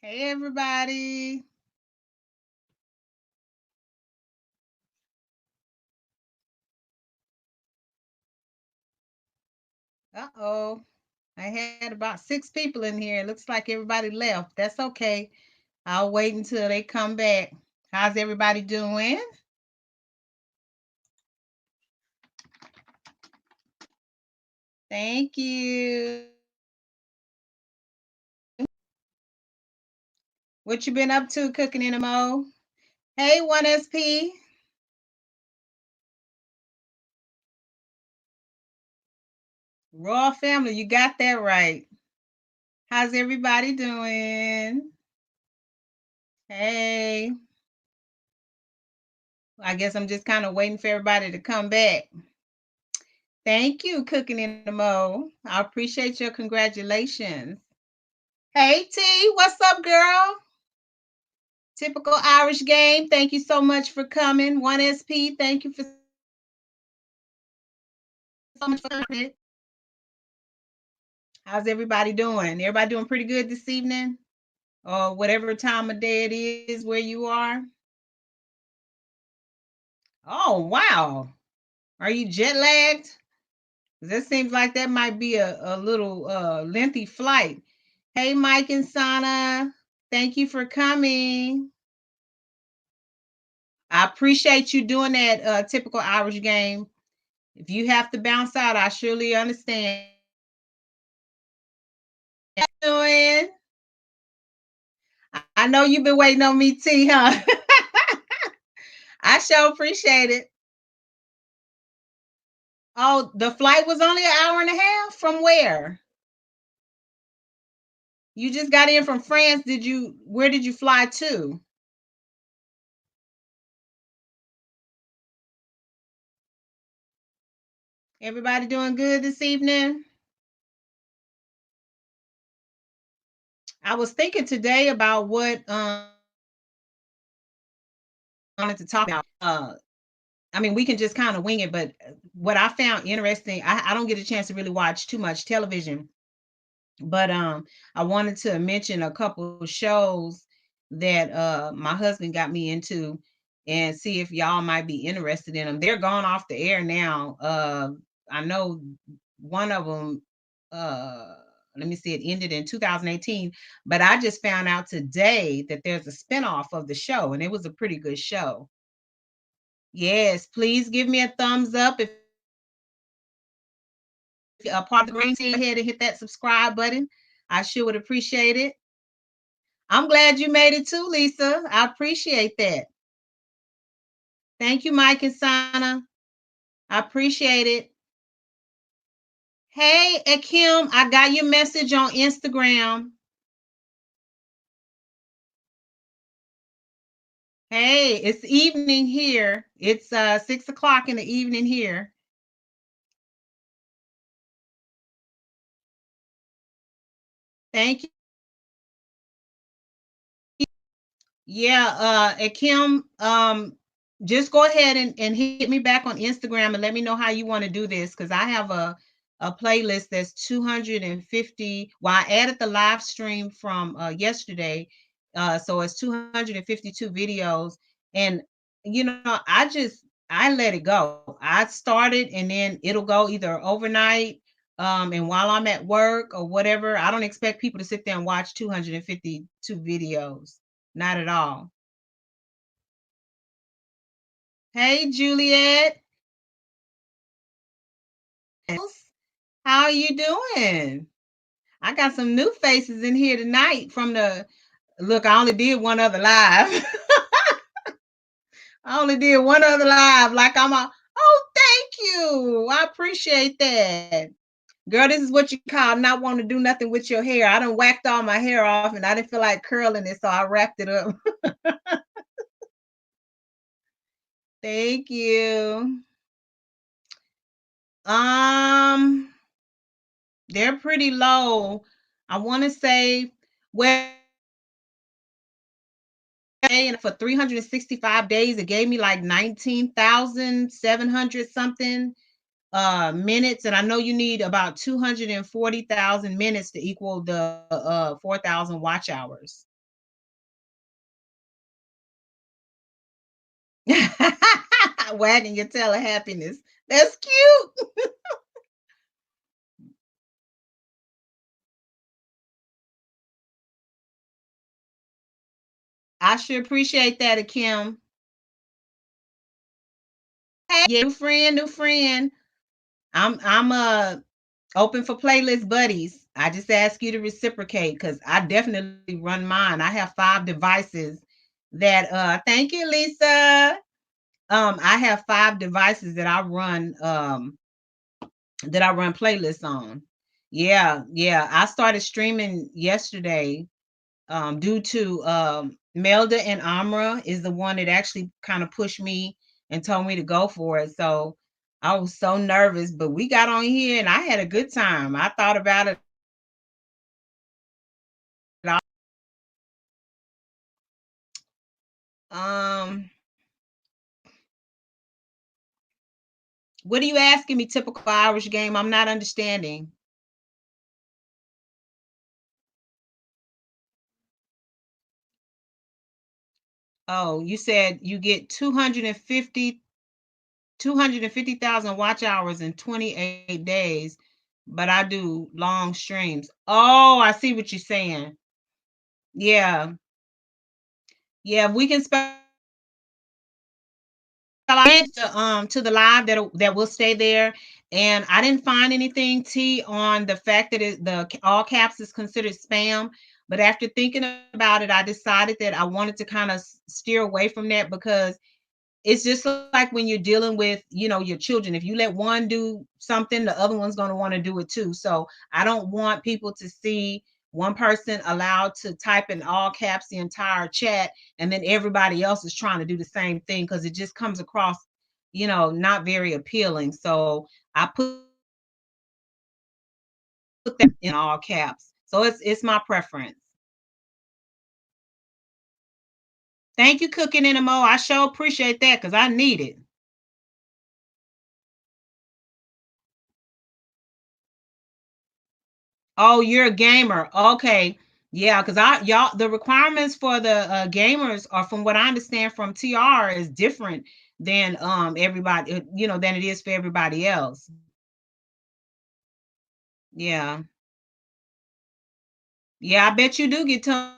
Hey, everybody. Uh-oh. I had about 6 people in here. It looks like everybody left. That's okay. I'll wait until they come back. How's everybody doing? Thank you. What you been up to cooking in a mo? Hey, 1SP. Raw family, you got that right. How's everybody doing? Hey. I guess I'm just kind of waiting for everybody to come back. Thank you, Cooking in the Mo. I appreciate your congratulations. Hey T, what's up, girl? Typical Irish game. Thank you so much for coming. 1SP, thank you for so much for coming. How's everybody doing? Everybody doing pretty good this evening? Or whatever time of day it is where you are? Oh, wow. Are you jet lagged? That seems like that might be a little lengthy flight. Hey, Mike and Sana. Thank you for coming. I appreciate you doing that typical Irish game. If you have to bounce out, I surely understand. How you doing? I know you've been waiting on me, T, huh? I sure appreciate it. Oh, the flight was only an hour and a half from where? You just got in from France. Where did you fly to? Everybody doing good this evening? I was thinking today about what I wanted to talk about. I mean, we can just kind of wing it, but what I found interesting, I don't get a chance to really watch too much television, but I wanted to mention a couple of shows that my husband got me into and see if y'all might be interested in them. They're gone off the air now. I know one of them, let me see, it ended in 2018, but I just found out today that there's a spinoff of the show, and it was a pretty good show. Yes, please give me a thumbs up if you're a part of the green team. Go ahead and hit that subscribe button. I sure would appreciate it. I'm glad you made it too, Lisa. I appreciate that. Thank you, Mike and Sana. I appreciate it. Hey, Akim, I got your message on Instagram. Hey, it's evening here. It's 6 o'clock in the evening here. Thank you. Yeah, Akim, just go ahead and hit me back on Instagram and let me know how you want to do this because I have a playlist that's 250. Well, I added the live stream from yesterday, so it's 252 videos, and I let it go. I started and then it'll go either overnight, and while I'm at work or whatever. I don't expect people to sit there and watch 252 videos. Not at all. Hey, Juliet. How are you doing? I got some new faces in here tonight from the look. I only did one other live. I only did one other live. Like oh, thank you. I appreciate that. Girl, this is what you call not wanting to do nothing with your hair. I done whacked all my hair off and I didn't feel like curling it, so I wrapped it up. Thank you. Um, they're pretty low. I want to say, well, and for 365 days, it gave me like 19,700 something minutes. And I know you need about 240,000 minutes to equal the 4,000 watch hours. Wagging your tail of happiness. That's cute. I sure appreciate that, Kim. Hey, yeah, new friend, new friend. I'm open for playlist buddies. I just ask you to reciprocate because I definitely run mine. I have 5 devices that thank you, Lisa. I have 5 devices that I run playlists on. Yeah, yeah. I started streaming yesterday due to Melda and Amra is the one that actually kind of pushed me and told me to go for it. So I was so nervous, but we got on here and I had a good time. I thought about it. Um, what are you asking me? Typical Irish game? I'm not understanding. Oh, you said you get 250,000 watch hours in 28 days, but I do long streams. Oh, I see what you're saying. Yeah. Yeah, we can spell to the live that will stay there. And I didn't find anything T on the fact that the all caps is considered spam. But after thinking about it, I decided that I wanted to kind of steer away from that because it's just like when you're dealing with, your children. If you let one do something, the other one's going to want to do it too. So I don't want people to see one person allowed to type in all caps the entire chat and then everybody else is trying to do the same thing because it just comes across, not very appealing. So I put them in all caps. So it's my preference. Thank you, Cooking in a Mo. I sure appreciate that because I need it. Oh, you're a gamer. Okay. Yeah, because the requirements for the gamers are, from what I understand from TR, is different than everybody, than it is for everybody else. Yeah. Yeah, I bet you do get tons.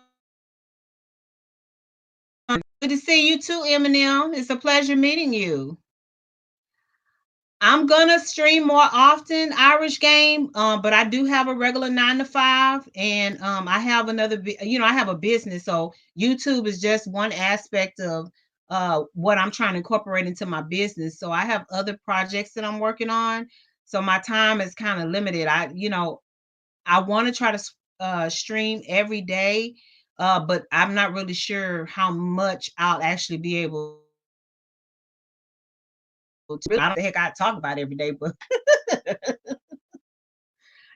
Good to see you too, Eminem. It's a pleasure meeting you. I'm gonna stream more often, Irish game, but I do have a regular 9 to 5, and I have I have a business, so YouTube is just one aspect of what I'm trying to incorporate into my business. So I have other projects that I'm working on, so my time is kind of limited. I want to try to stream every day, but I'm not really sure how much I'll actually be able to. I don't know the heck I talk about every day, but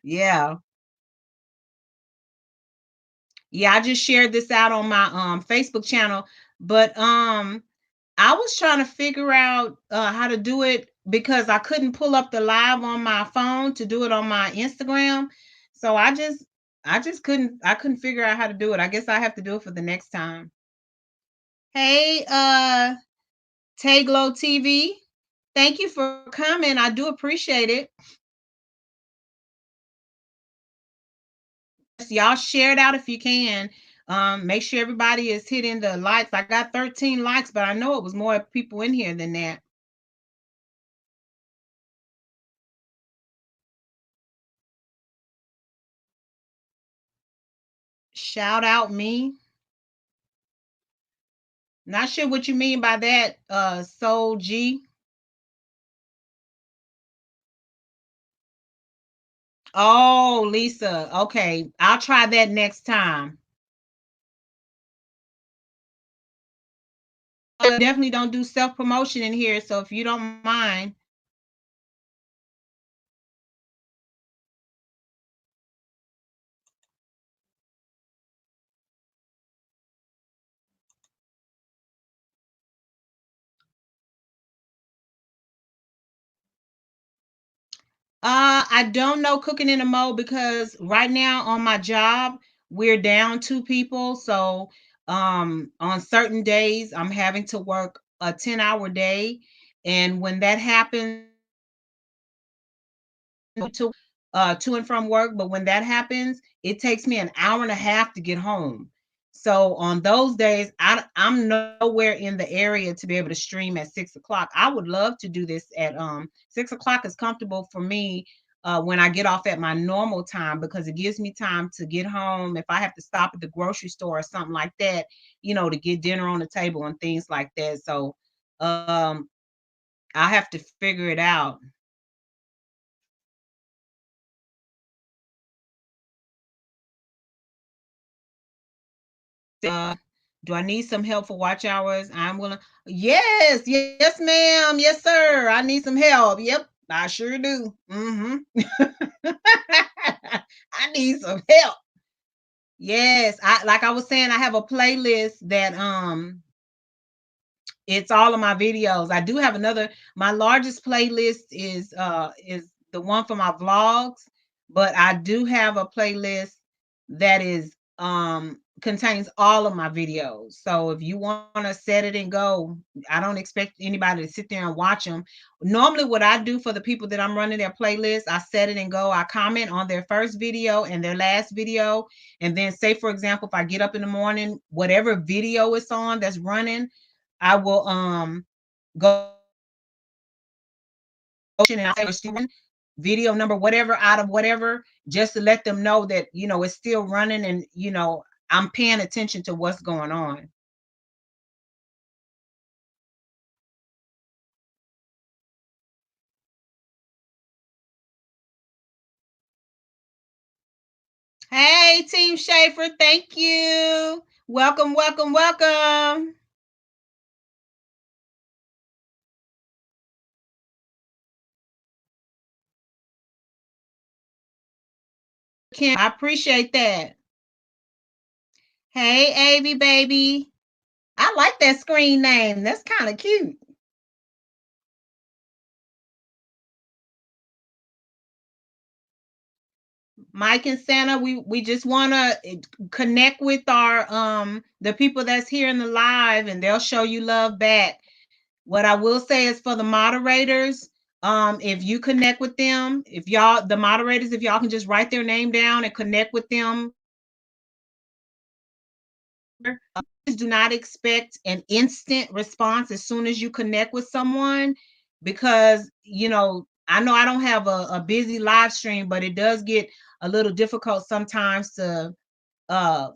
yeah. Yeah, I just shared this out on my Facebook channel, but I was trying to figure out how to do it because I couldn't pull up the live on my phone to do it on my Instagram. So I just couldn't figure out how to do it. I guess I have to do it for the next time. Hey, Tayglow TV. Thank you for coming. I do appreciate it. Y'all share it out if you can. Make sure everybody is hitting the likes. I got 13 likes, but I know it was more people in here than that. Shout out me. Not sure what you mean by that, Soul G. Oh, Lisa. Okay, I'll try that next time. Definitely don't do self promotion in here, so if you don't mind. I don't know cooking in a mode because right now on my job, we're down 2 people. So on certain days I'm having to work a 10-hour day. And when that happens, to and from work, but when that happens, it takes me an hour and a half to get home. So on those days, I'm nowhere in the area to be able to stream at 6 o'clock. I would love to do this at 6 o'clock is comfortable for me when I get off at my normal time, because it gives me time to get home. If I have to stop at the grocery store or something like that, to get dinner on the table and things like that. So um I have to figure it out. Uh, do I need some help for watch hours? I'm willing. Yes, yes, ma'am. Yes, sir. I need some help. Yep, I sure do. I need some help. Yes, I like I was saying, I have a playlist that it's all of my videos. I do have another. My largest playlist is the one for my vlogs, but I do have a playlist that is contains all of my videos. So if you want to set it and go, I don't expect anybody to sit there and watch them. Normally what I do for the people that I'm running their playlist, I set it and go. I comment on their first video and their last video, and then say for example, if I get up in the morning, whatever video it's on that's running, I will go and I say video number whatever out of whatever, just to let them know that it's still running, and I'm paying attention to what's going on. Hey, Team Schaefer, thank you. Welcome, welcome, welcome. Kim, I appreciate that. Hey, Avy baby. I like that screen name. That's kind of cute. Mike and Santa, we just want to connect with our the people that's here in the live, and they'll show you love back. What I will say is for the moderators, if you connect with them, if y'all the moderators, if y'all can just write their name down and connect with them, please do not expect an instant response as soon as you connect with someone, because I know I don't have a busy live stream, but it does get a little difficult sometimes to uh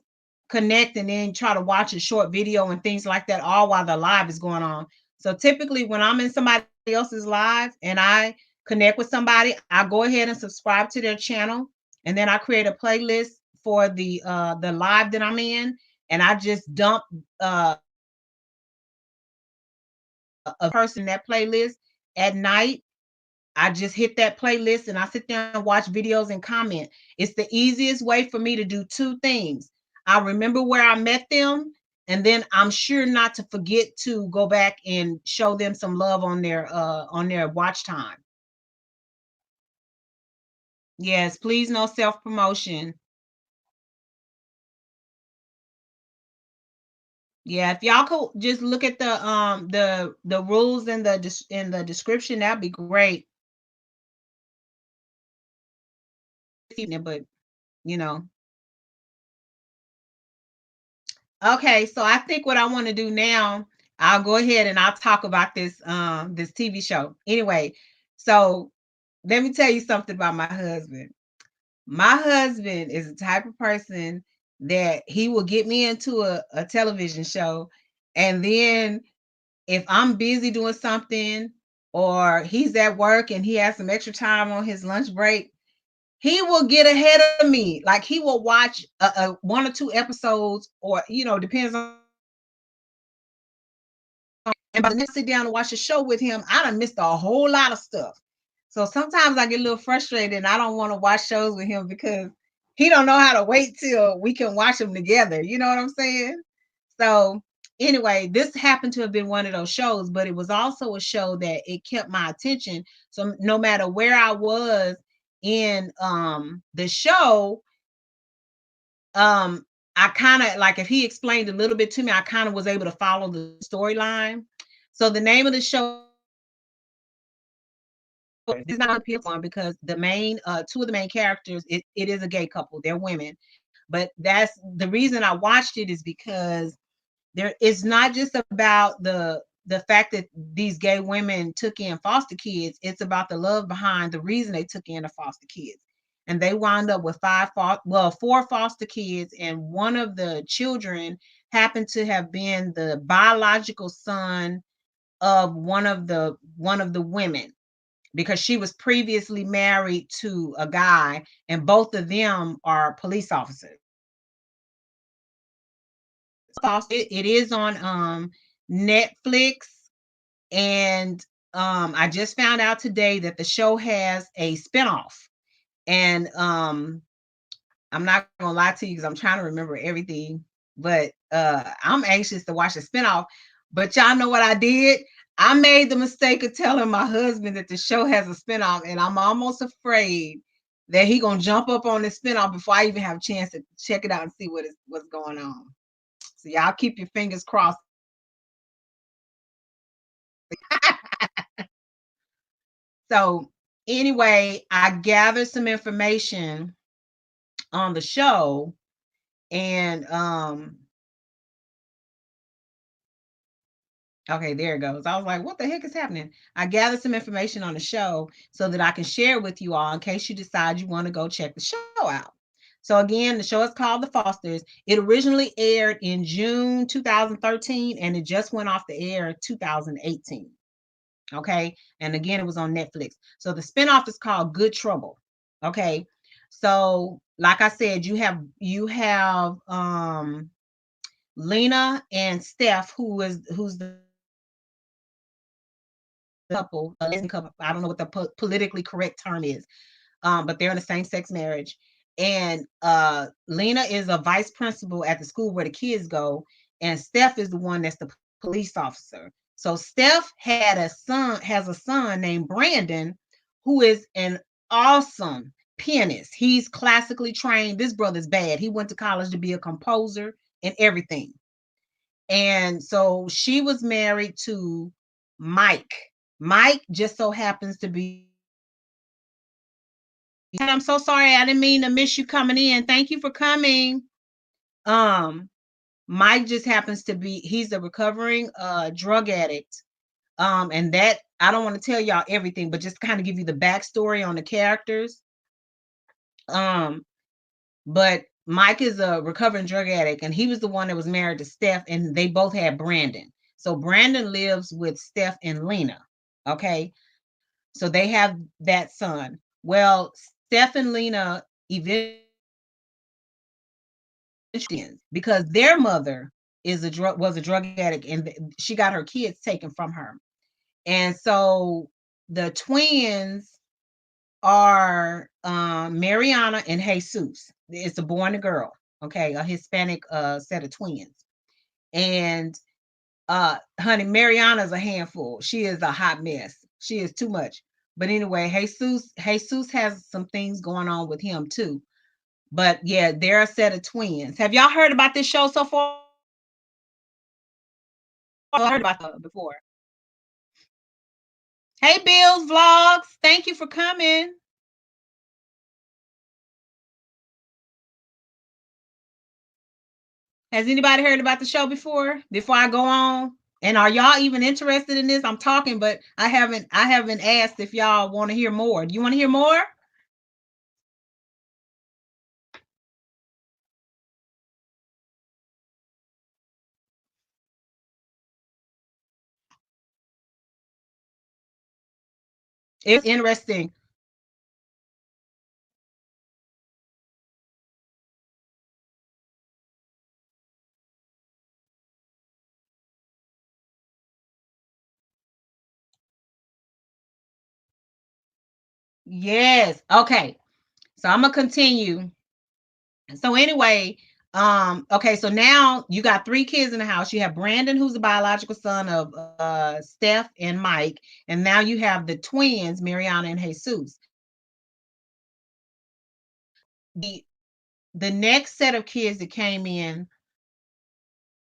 connect and then try to watch a short video and things like that, all while the live is going on. So typically when I'm in somebody else's live and I connect with somebody, I go ahead and subscribe to their channel, and then I create a playlist for the live that I'm in, and I just dump uh a person in that playlist at night. I just hit that playlist and I sit there and watch videos and comment. It's the easiest way for me to do two things. I remember where I met them, and then I'm sure not to forget to go back and show them some love on their watch time. Yes, please no self-promotion. Yeah, if y'all could just look at the rules in in the description, that'd be great. But you know, okay, so I think what I want to do now, I'll go ahead and I'll talk about this TV show. Anyway, so let me tell you something about my husband. My husband is the type of person that he will get me into a television show, and then if I'm busy doing something or he's at work and he has some extra time on his lunch break, he will get ahead of me. Like he will watch one or two episodes, or depends on. And by the next sit down and watch the show with him, I done missed a whole lot of stuff. So sometimes I get a little frustrated and I don't want to watch shows with him because he don't know how to wait till we can watch them together. You know what I'm saying? So anyway, this happened to have been one of those shows, but it was also a show that it kept my attention. So no matter where I was in the show, um I kind of like, if he explained a little bit to me, I kind of was able to follow the storyline. So the name of the show is not a appeal one because the main two of the main characters, it is a gay couple. They're women. But that's the reason I watched it is because there it's not just about the fact that these gay women took in foster kids. It's about the love behind the reason they took in the foster kids. And they wound up with four foster kids, and one of the children happened to have been the biological son of one of the women, because she was previously married to a guy, and both of them are police officers. It is on Netflix, and I just found out today that the show has a spinoff. And I'm not gonna lie to you because I'm trying to remember everything, but I'm anxious to watch the spinoff. But y'all know what I did? I made the mistake of telling my husband that the show has a spinoff, and I'm almost afraid that he gonna jump up on the spinoff before I even have a chance to check it out and see what's going on. So y'all keep your fingers crossed. So anyway, I gathered some information on the show, and okay, there it goes. I was like, what the heck is happening? I gathered some information on the show so that I can share with you all in case you decide you want to go check the show out. So again, the show is called The Fosters. It originally aired in June 2013, and it just went off the air in 2018. Okay. And again, it was on Netflix. So the spinoff is called Good Trouble. Okay. So like I said, you have Lena and Steph, who's the couple, a lesbian couple. I don't know what the politically correct term is, but they're in a same-sex marriage. And Lena is a vice principal at the school where the kids go, and Steph is the one that's the police officer. So Steph has a son named Brandon, who is an awesome pianist. He's classically trained. This brother's bad. He went to college to be a composer and everything. And so she was married to Mike. Mike just so happens to be. And I'm so sorry. I didn't mean to miss you coming in. Thank you for coming. Um, Mike just happens to be, he's a recovering drug addict. And that I don't want to tell y'all everything, but just kind of give you the backstory on the characters. Um, but Mike is a recovering drug addict, and he was the one that was married to Steph, and they both had Brandon. So Brandon lives with Steph and Lena. Okay. So they have that son. Well, Steph and Lena eventually, because their mother was a drug addict, and she got her kids taken from her. And so the twins are Mariana and Jesus. It's a boy and a girl. Okay, a Hispanic set of twins. And honey, Mariana's a handful. She is a hot mess. She is too much. But anyway, Jesus has some things going on with him too. But yeah, they're a set of twins. Have y'all heard about this show so far? I heard about it before. Hey, Bills Vlogs. Thank you for coming. Has anybody heard about the show before? Before I go on? And are y'all even interested in this? I'm talking, but I haven't asked if y'all want to hear more. Do you want to hear more? It's interesting. Yes. Okay. So I'm gonna continue. So anyway, okay, so now you got three kids in the house. You have Brandon, who's the biological son of Steph and Mike, and now you have the twins, Mariana and Jesus. The the next set of kids that came in,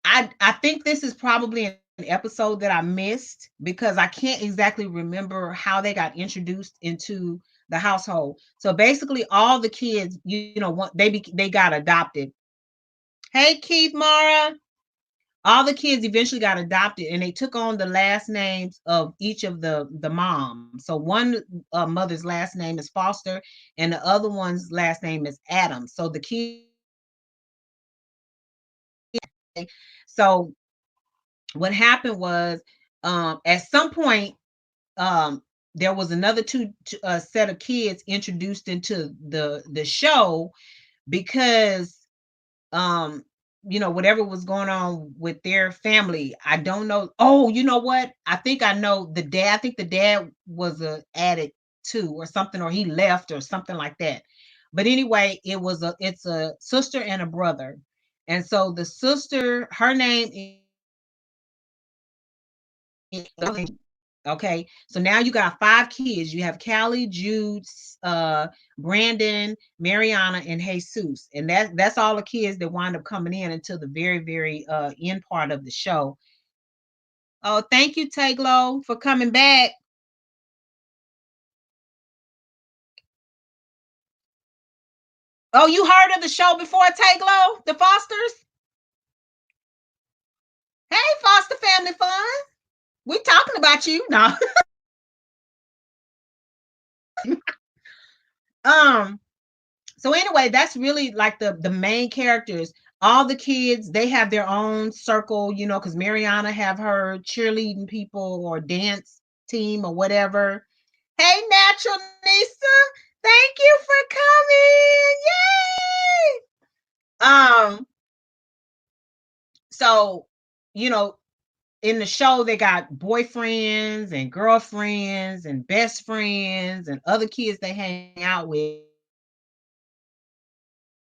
I think this is probably an episode that I missed because I can't exactly remember how they got introduced into the household. So basically, all the kids, they got adopted. Hey, Keith, Mara. All the kids eventually got adopted, and they took on the last names of each of the moms. So one mother's last name is Foster, and the other one's last name is Adams. So the kids. So what happened was, at some point, um, there was another set of kids introduced into the show because, um whatever was going on with their family. I don't know. Oh, you know what, I think the dad was a addict too, or something, or he left or something like that. But anyway, it's a sister and a brother. And so the sister, her name is, okay, so now you got five kids. You have Callie, Jude, uh, Brandon, Mariana, and Jesus, and that's all the kids that wind up coming in until the very, very end part of the show. Oh, thank you, Taglo, for coming back. Oh, you heard of the show before, Taglo? The Fosters? Hey, Foster Family Fun. We talking about you. No. um so anyway, that's really like the main characters. All the kids, they have their own circle, because Mariana have her cheerleading people or dance team or whatever. Hey, Natural Nisa, thank you for coming. Yay! So, you know, in the show, they got boyfriends and girlfriends and best friends and other kids they hang out with.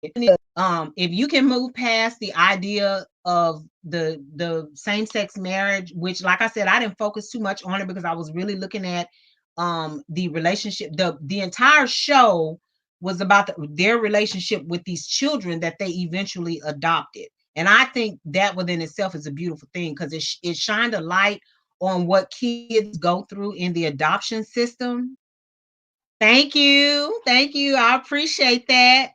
If you can move past the idea of the same sex marriage, which, like I said, I didn't focus too much on it because I was really looking at the relationship. The entire show was about their relationship with these children that they eventually adopted. And I think that within itself is a beautiful thing because it shined a light on what kids go through in the adoption system. Thank you, thank you, I appreciate that.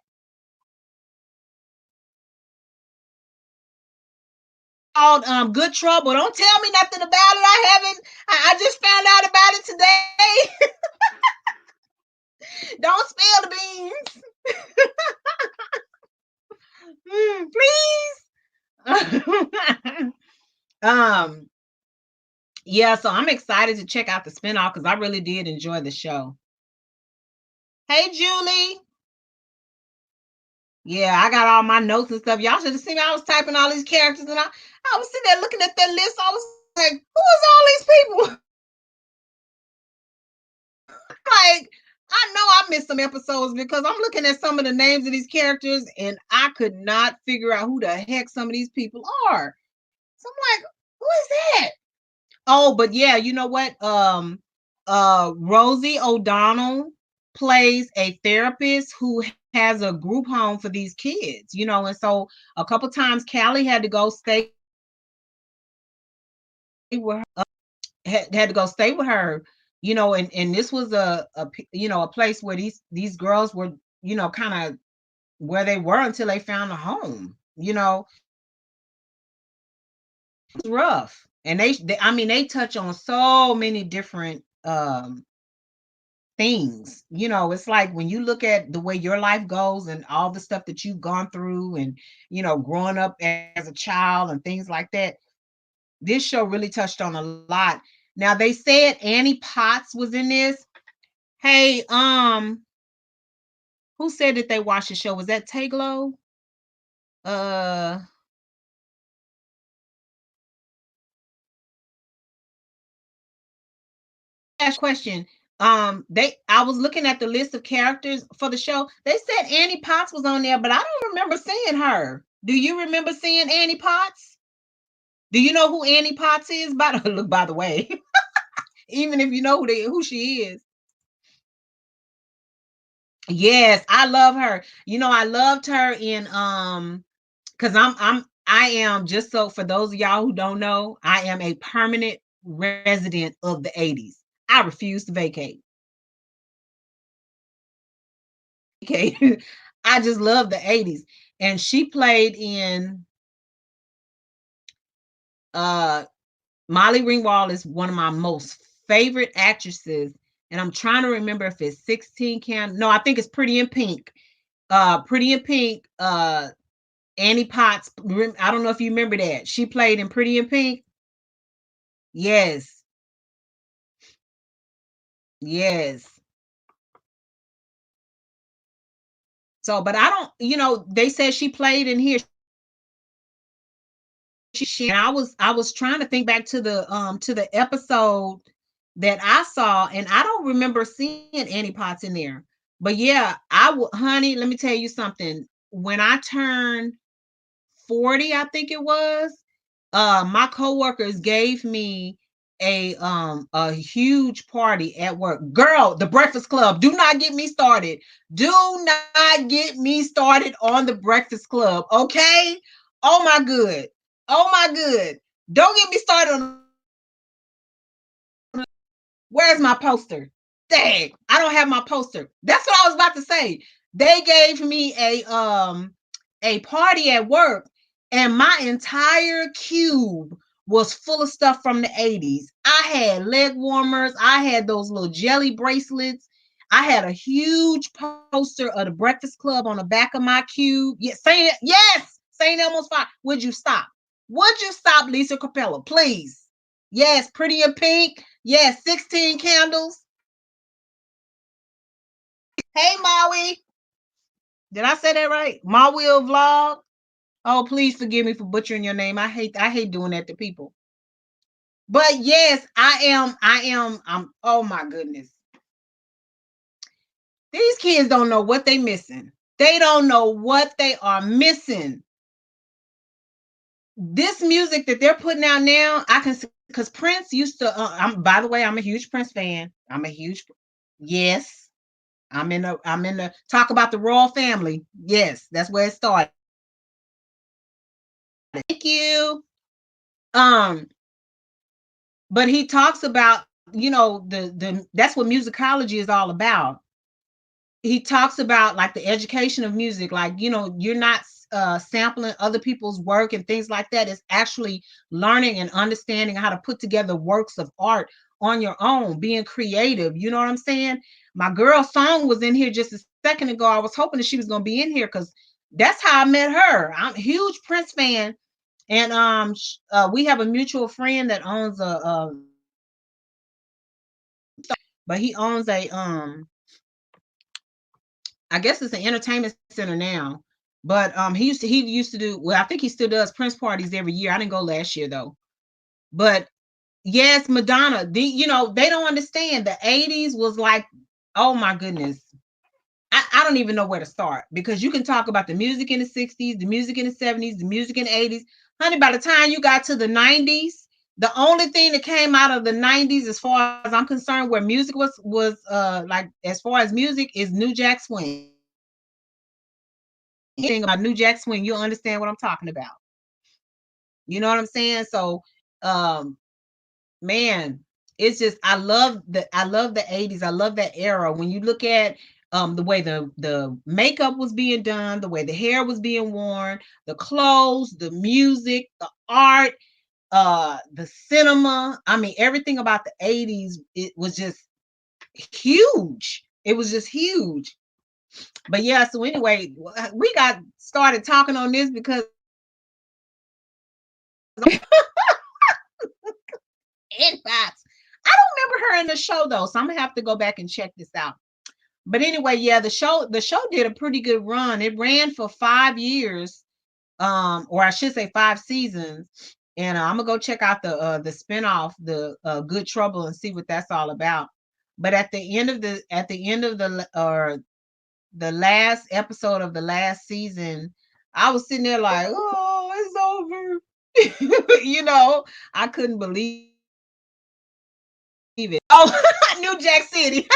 Called Good Trouble. Don't tell me nothing about it. I haven't. I just found out about it today. Don't spill the beans, please. um. Yeah. So I'm excited to check out the spinoff because I really did enjoy the show. Hey, Julie. Yeah, I got all my notes and stuff. Y'all should have seen me. I was typing all these characters, and I was sitting there looking at that list. I was like, who is all these people? Like, I know I missed some episodes because I'm looking at some of the names of these characters and I could not figure out who the heck some of these people are. So I'm like, who is that? Oh, but yeah, you know what? Rosie O'Donnell plays a therapist who has a group home for these kids, and so a couple times Callie had to go stay with her, had to go stay with her, and this was a place where these girls were, kind of where they were until they found a home. It's rough, and I mean, they touch on so many different things. It's like when you look at the way your life goes and all the stuff that you've gone through, and growing up as a child and things like that. This show really touched on a lot. Now they said Annie Potts was in this. Hey, who said that they watched the show? Was that Taglo? Uh, Last question. I was looking at the list of characters for the show. They said Annie Potts was on there, but I don't remember seeing her. Do you remember seeing Annie Potts? Do you know who Annie Potts is? By the look, by the way, even if you know who she is. Yes, I love her. I loved her in because I'm I am, just so for those of y'all who don't know, I am a permanent resident of the 80s. I refuse to vacate. Okay. I just love the 80s. And she played in uh Molly Ringwald is one of my most favorite actresses. And I'm trying to remember if it's 16 Can. No, I think it's Pretty in Pink. Pretty in Pink, Annie Potts. I don't know if you remember that. She played in Pretty in Pink. Yes. Yes. So, but I don't, they said she played in here. And I was trying to think back to the episode that I saw, and I don't remember seeing Annie Potts in there. But yeah, honey, let me tell you something. When I turned 40, I think it was, my coworkers gave me a huge party at work. Girl, the Breakfast Club. Do not get me started. Do not get me started on the Breakfast Club. Okay. Oh my good. Oh my good. Don't get me started on. Where's my poster? Dang, I don't have my poster. That's what I was about to say. They gave me a party at work, and my entire cube was full of stuff from the 80s. I had leg warmers, I had those little jelly bracelets. I had a huge poster of the Breakfast Club on the back of my cube. Yes, saying yes, St. Elmo's Fire. Would you stop? Would you stop, Lisa Capella, please? Yes, Pretty in Pink. Yes, 16 Candles. Hey, Maui. Did I say that right? Maui vlog. Oh, please forgive me for butchering your name. I hate doing that to people. But yes, I'm oh my goodness. These kids don't know what they missing. They don't know what they are missing. This music that they're putting out now, I can, because Prince used to by the way, I'm a huge Prince fan. I'm a huge, yes. I'm in the talk about the royal family. Yes, that's where it started. Thank you. Um, but he talks about, the that's what musicology is all about. He talks about like the education of music, like, you're not sampling other people's work and things like that. It's actually learning and understanding how to put together works of art on your own, being creative. You know what I'm saying? My girl Song was in here just a second ago. I was hoping that she was going to be in here because that's how I met her. I'm a huge Prince fan. And we have a mutual friend that owns but he owns I guess it's an entertainment center now. But he used to do, well, I think he still does Prince parties every year. I didn't go last year though. But yes, Madonna, they don't understand the 80s was like, oh my goodness. I don't even know where to start, because you can talk about the music in the 60s, the music in the 70s, the music in the 80s. Honey, by the time you got to the 90s, the only thing that came out of the 90s, as far as I'm concerned, where music was like, as far as music, is New Jack Swing. Anything about New Jack Swing, you'll understand what I'm talking about. You know what I'm saying? So, um, man, it's just, I love the 80s. I love that era. When you look at the way the makeup was being done, the way the hair was being worn, the clothes, the music, the art, the cinema. I mean, everything about the 80s, it was just huge. It was just huge. But yeah, so anyway, we got started talking on this because inbox. I don't remember her in the show though, so I'm gonna have to go back and check this out. But anyway, yeah, the show did a pretty good run. It ran for 5 years, or I should say 5 seasons. And I'm gonna go check out the spinoff, the Good Trouble, and see what that's all about. But at the end of the or the last episode of the last season, I was sitting there like, oh, it's over. I couldn't believe it. Oh, New Jack City.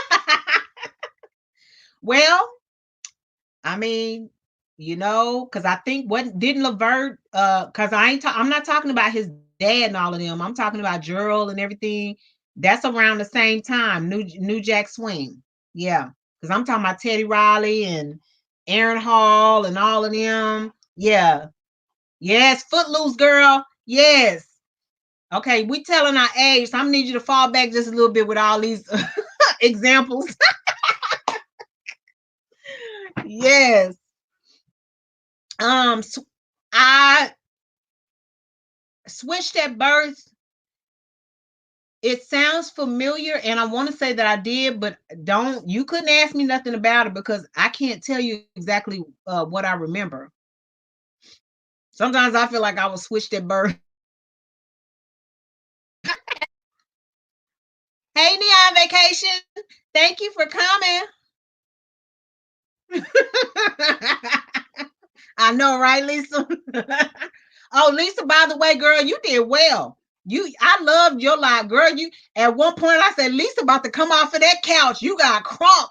Well, I mean, Because I think what didn't Lavert, because I'm not talking about his dad and all of them. I'm talking about Gerald and everything. That's around the same time. New Jack Swing. Yeah. Because I'm talking about Teddy Riley and Aaron Hall and all of them. Yeah. Yes, Footloose girl. Yes. Okay, we telling our age, so I'm gonna need you to fall back just a little bit with all these examples. Yes. I switched at birth. It sounds familiar, and I want to say that I did, but don't you couldn't ask me nothing about it because I can't tell you exactly what I remember. Sometimes I feel like I was switched at birth. Hey, Neon Vacation, thank you for coming. I know, right, Lisa? Oh, Lisa, by the way, girl, you did well. I loved your live, girl. You at one point I said, Lisa about to come off of that couch. You got crump.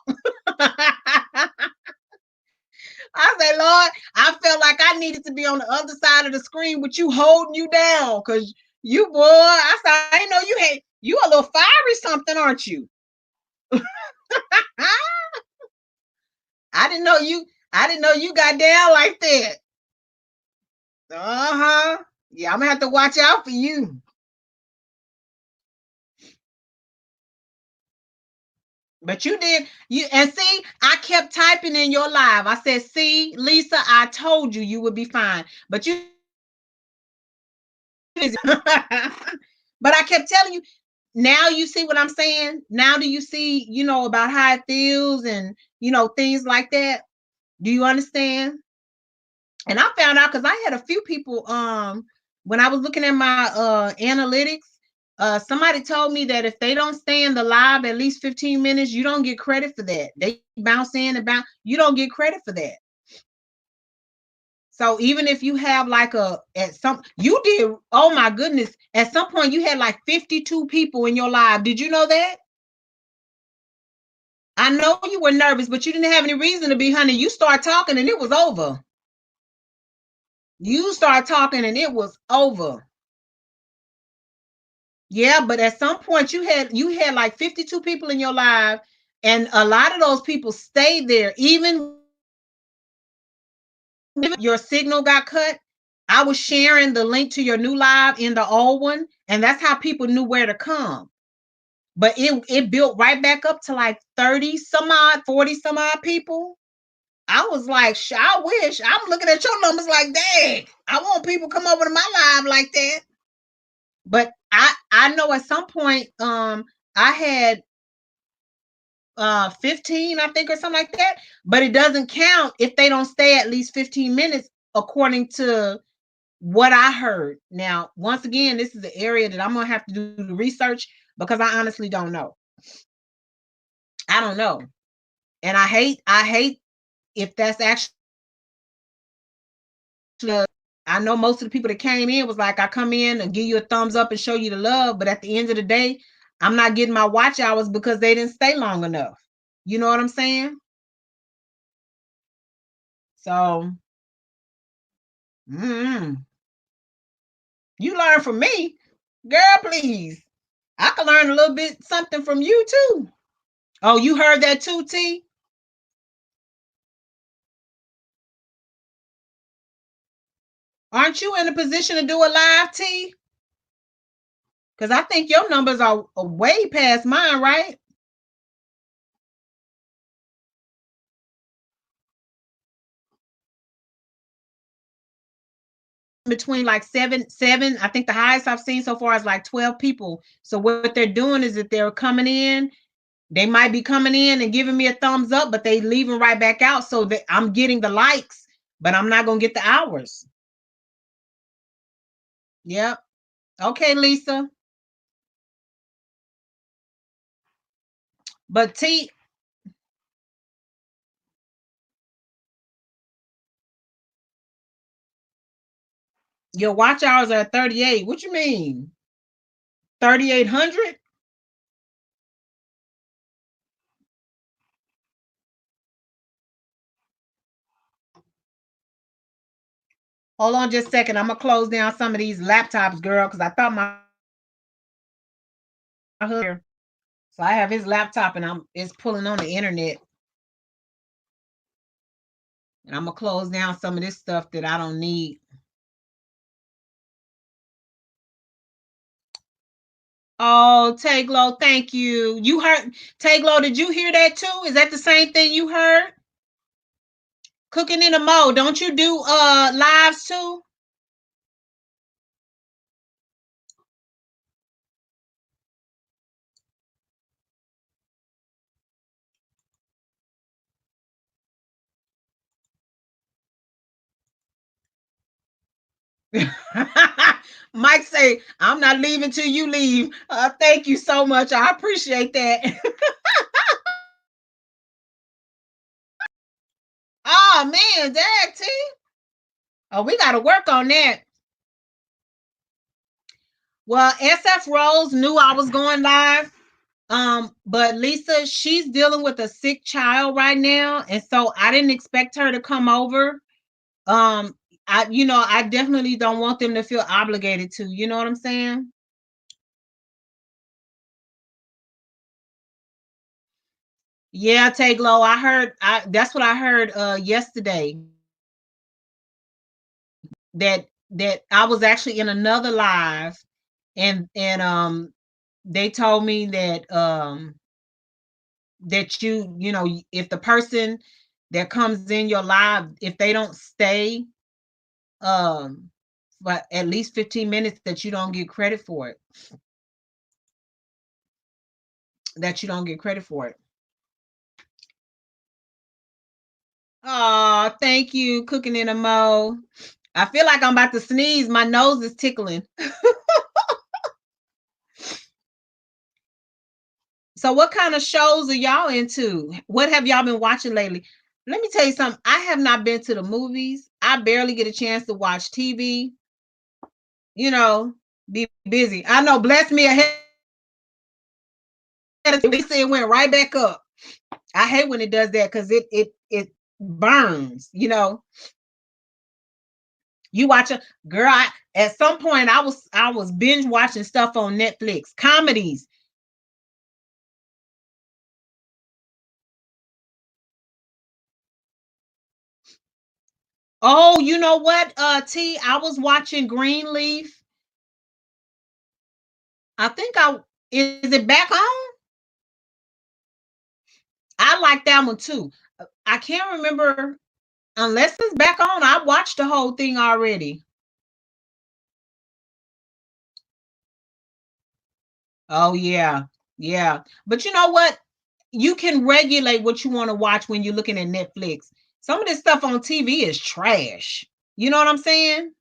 I said, Lord, I felt like I needed to be on the other side of the screen with you holding you down. Cause you boy, I said, I know you a little fiery something, aren't you? I didn't know you got down like that. Uh-huh. Yeah, I'm gonna have to watch out for you. But you did you and see, I kept typing in your live. I said, see, Lisa, I told you you would be fine. But you but I kept telling you, now you see what I'm saying? Now do you see, about how it feels and things like that? Do you understand? And I found out because I had a few people when I was looking at my analytics, somebody told me that if they don't stay in the live at least 15 minutes, you don't get credit for that. They bounce in and bounce, you don't get credit for that. So even if you have like you did, oh my goodness, at some point you had like 52 people in your live. Did you know that? I know you were nervous, but you didn't have any reason to be, honey. You start talking and it was over. You start talking and it was over. Yeah, but at some point you had like 52 people in your live, and a lot of those people stayed there. Even if your signal got cut, I was sharing the link to your new live in the old one, and that's how people knew where to come. But it built right back up to like 30 some odd, 40 some odd people. I was like, I wish. I'm looking at your numbers like, dang, I want people to come over to my live like that. But I know at some point I had 15, I think, or something like that. But it doesn't count if they don't stay at least 15 minutes, according to what I heard. Now, once again, this is the area that I'm gonna have to do the research because I honestly don't know. I don't know. And I hate if that's actually, I know most of the people that came in was like, I come in and give you a thumbs up and show you the love, but at the end of the day, I'm not getting my watch hours because they didn't stay long enough. You know what I'm saying? So, you learn from me, girl. Please, I can learn a little bit something from you too. Oh, you heard that too, T? Aren't you in a position to do a live, T? Because I think your numbers are way past mine, right? Between like seven. I think the highest I've seen so far is like 12 people. So what they're doing is that they're coming in. They might be coming in and giving me a thumbs up, but they leaving right back out. So that I'm getting the likes, but I'm not gonna get the hours. Yep. Okay, Lisa. But T, your watch hours are 38. What you mean? 3,800? Hold on just a second. I'm gonna close down some of these laptops, girl, because I thought my husband here. So I have his laptop and it's pulling on the internet. And I'm gonna close down some of this stuff that I don't need. Oh, Taglo, thank you. You heard Taglo, did you hear that too? Is that the same thing you heard? Cooking in a Mo, don't you do lives too? Mike say, I'm not leaving till you leave. Thank you so much. I appreciate that. Oh man, Dag T. Oh, we gotta work on that. Well, SF Rose knew I was going live. But Lisa, she's dealing with a sick child right now, and so I didn't expect her to come over. Um, I definitely don't want them to feel obligated to, you know what I'm saying? Yeah, take low. That's what I heard yesterday that I was actually in another live and they told me that if the person that comes in your live, if they don't stay um but at least 15 minutes, that you don't get credit for it. That you don't get credit for it. Oh, thank you, cooking in a mo. I feel like I'm about to sneeze. My nose is tickling. So what kind of shows are y'all into? What have y'all been watching lately? Let me tell you something. I have not been to the movies. I barely get a chance to watch TV. You know, be busy. I know, bless me ahead. They say it went right back up. I hate when it does that because it burns. You watch a girl. At some point, I was binge watching stuff on Netflix, comedies. Oh, you know what? T, I was watching Greenleaf. I think I is it back on? I like that one too. I can't remember unless it's back on. I watched the whole thing already. Oh yeah, yeah. But you know what? You can regulate what you want to watch when you're looking at Netflix. Some of this stuff on TV is trash. You know what I'm saying?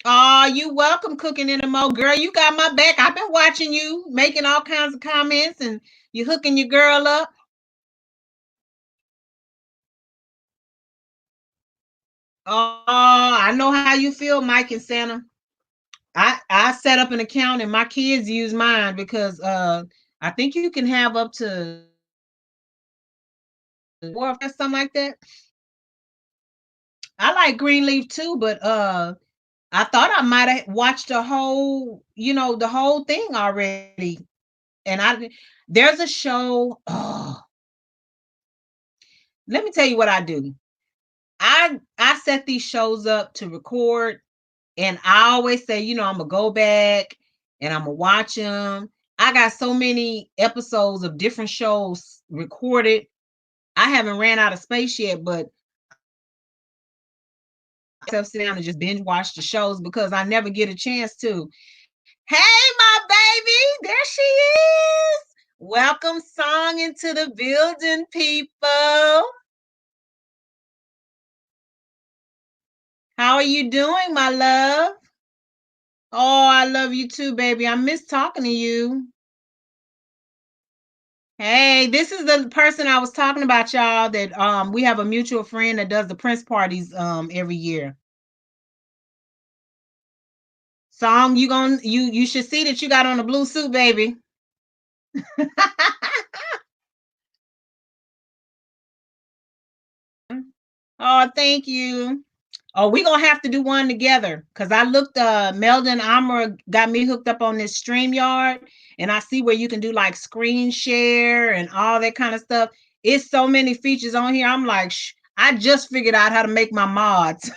Oh, you welcome, cooking in the mo. Girl, you got my back. I've been watching you, making all kinds of comments, and you hooking your girl up. Oh, I know how you feel, Mike and Santa. I set up an account and my kids use mine because I think you can have up to four or something like that. I like Greenleaf too, but I thought I might have watched the whole thing already. And there's a show. Oh, let me tell you what I do. I set these shows up to record, and I always say, I'm gonna go back and I'm gonna watch them. I got so many episodes of different shows recorded. I haven't ran out of space yet, but I sit down and just binge watch the shows because I never get a chance to. Hey, my baby, there she is. Welcome song into the building, people. How are you doing, my love? Oh, I love you too, baby. I miss talking to you. Hey, this is the person I was talking about, y'all, that we have a mutual friend that does the Prince parties every year. Song, you should see that you got on a blue suit, baby. Oh, thank you. Oh, we're gonna have to do one together because I looked Meldon Armor got me hooked up on this StreamYard, and I see where you can do like screen share and all that kind of stuff. It's so many features on here. I'm like, I just figured out how to make my mods.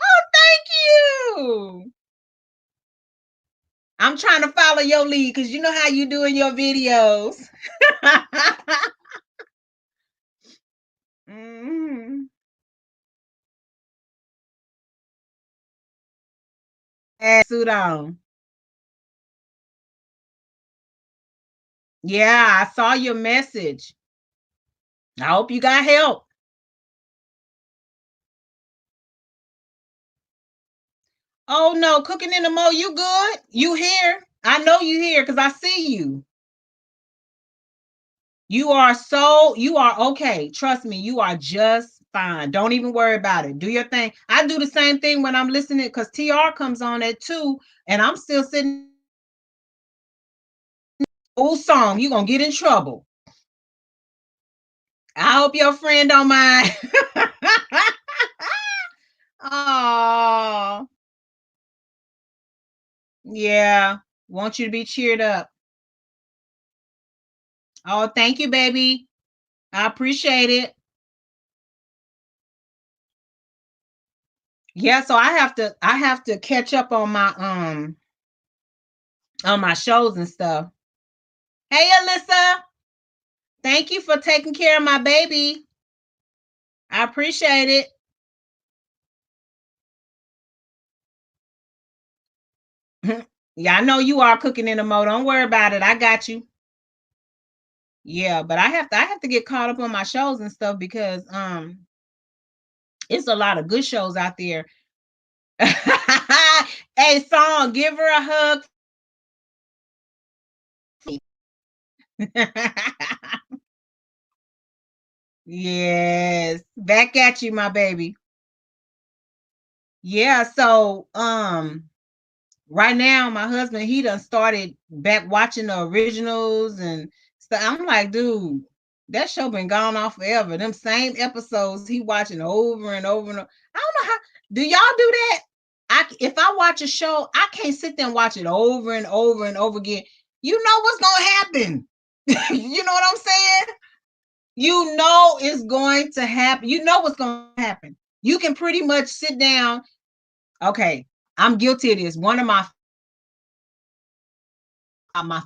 Oh, thank you. I'm trying to follow your lead because you know how you do in your videos. Mm-hmm. Suit on. Yeah, I saw your message. I hope you got help. Oh no, cooking in the mo, you good? You here? I know you here because I see you. You are okay. Trust me, you are just fine. Don't even worry about it. Do your thing. I do the same thing when I'm listening because TR comes on at 2 and I'm still sitting old song. You're gonna get in trouble. I hope your friend don't mind. Oh, yeah. Want you to be cheered up. Oh, thank you, baby. I appreciate it. Yeah, so I have to catch up on my shows and stuff. Hey Alyssa, thank you for taking care of my baby. I appreciate it. Yeah, I know you are cooking in the mo. Don't worry about it. I got you. Yeah, but I have to get caught up on my shows and stuff because it's a lot of good shows out there. Hey, song, give her a hug. Yes, back at you, my baby. Yeah, so right now my husband he done started back watching the originals and stuff. I'm like, dude, that show been gone off forever. Them same episodes he watching over and over and over. I don't know how do y'all do that? If I watch a show, I can't sit there and watch it over and over and over again. You know what's gonna happen. You know what I'm saying? You know it's going to happen. You know what's gonna happen. You can pretty much sit down. Okay, I'm guilty of this. One of my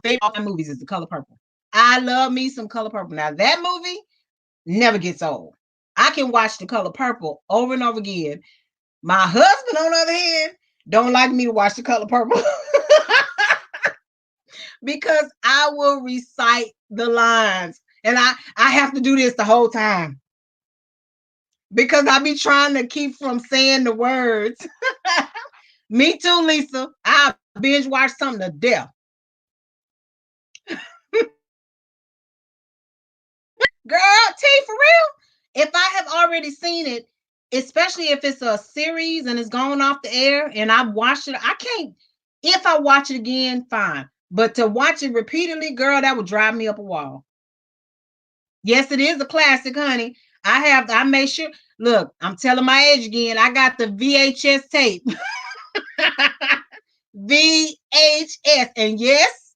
favorite movies is The Color Purple. I love me some Color Purple. Now that movie never gets old. I can watch The Color Purple over and over again. My husband, on the other hand, don't like me to watch The Color Purple because I will recite the lines, and I have to do this the whole time because I be trying to keep from saying the words. Me too, Lisa. I binge watch something to death. Girl, T, for real? If I have already seen it, especially if it's a series and it's gone off the air and I've watched it, I can't. If I watch it again, fine. But to watch it repeatedly, girl, that would drive me up a wall. Yes, it is a classic, honey. I made sure. Look, I'm telling my age again. I got the VHS tape. VHS. And yes,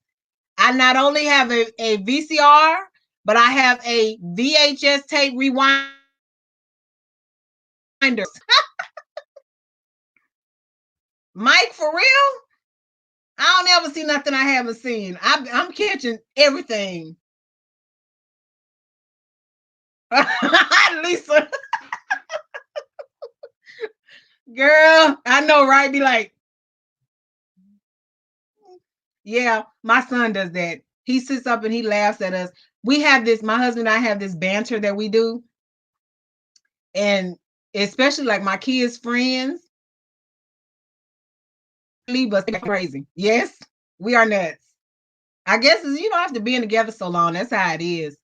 I not only have a VCR, but I have a VHS tape rewinder. Mike, for real? I don't ever see nothing I haven't seen. I'm catching everything. Lisa, girl, I know, right? Be like, yeah, my son does that. He sits up and he laughs at us. We have this, my husband and I have this banter that we do. And especially like my kids' friends leave us crazy. Yes, we are nuts. I guess it's, after being together so long, that's how it is.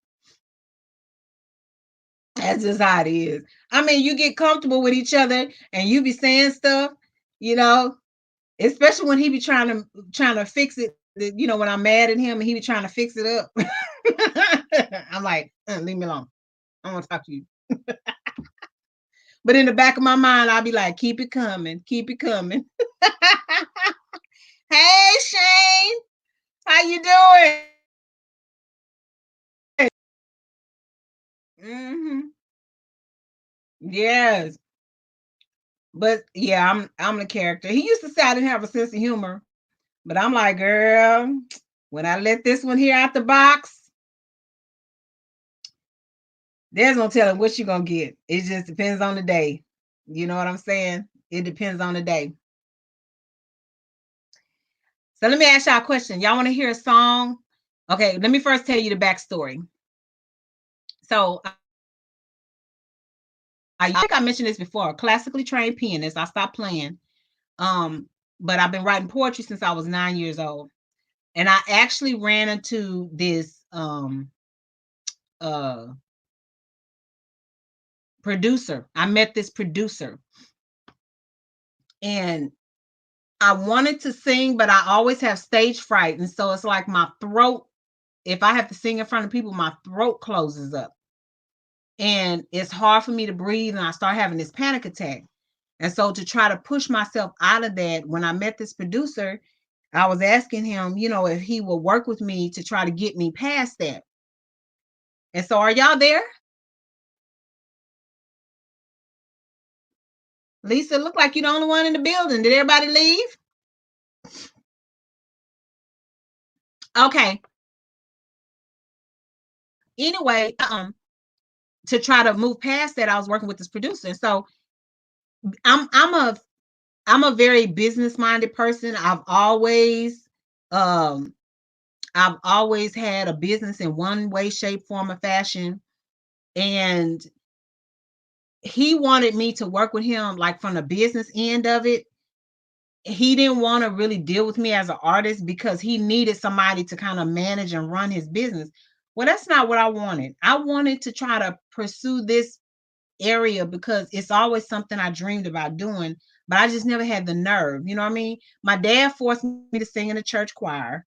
That's just how it is. I mean, you get comfortable with each other and you be saying stuff, you know, especially when he be trying to fix it. When I'm mad at him and he be trying to fix it up. I'm like, leave me alone. I don't want to talk to you. But in the back of my mind, I'll be like, keep it coming, keep it coming. Hey, Shane, how you doing? Hmm. Yes. But yeah, I'm the character. He used to say I didn't have a sense of humor, but I'm like, girl, when I let this one here out the box, there's no telling what you're gonna get. It just depends on the day. You know what I'm saying? It depends on the day. So let me ask y'all a question. Y'all want to hear a song? Okay, let me first tell you the backstory. So I think I mentioned this before. A classically trained pianist. I stopped playing. But I've been writing poetry since I was 9 years old. And I actually ran into this uh producer. I met this producer and I wanted to sing, but I always have stage fright. And so it's like my throat, if I have to sing in front of people, my throat closes up. And it's hard for me to breathe. And I start having this panic attack. And so to try to push myself out of that, when I met this producer, I was asking him, if he would work with me to try to get me past that. And so are y'all there? Lisa, look like you're the only one in the building. Did everybody leave? Okay. Anyway, to try to move past that, I was working with this producer. And so I'm I'm a I'm a very business minded person. Um I've always had a business in one way, shape, form, or fashion. And he wanted me to work with him like from the business end of it. He didn't want to really deal with me as an artist because he needed somebody to kind of manage and run his business. Well, that's not what I wanted. I wanted to try to pursue this area because it's always something I dreamed about doing, but I just never had the nerve. You know what I mean? My dad forced me to sing in a church choir,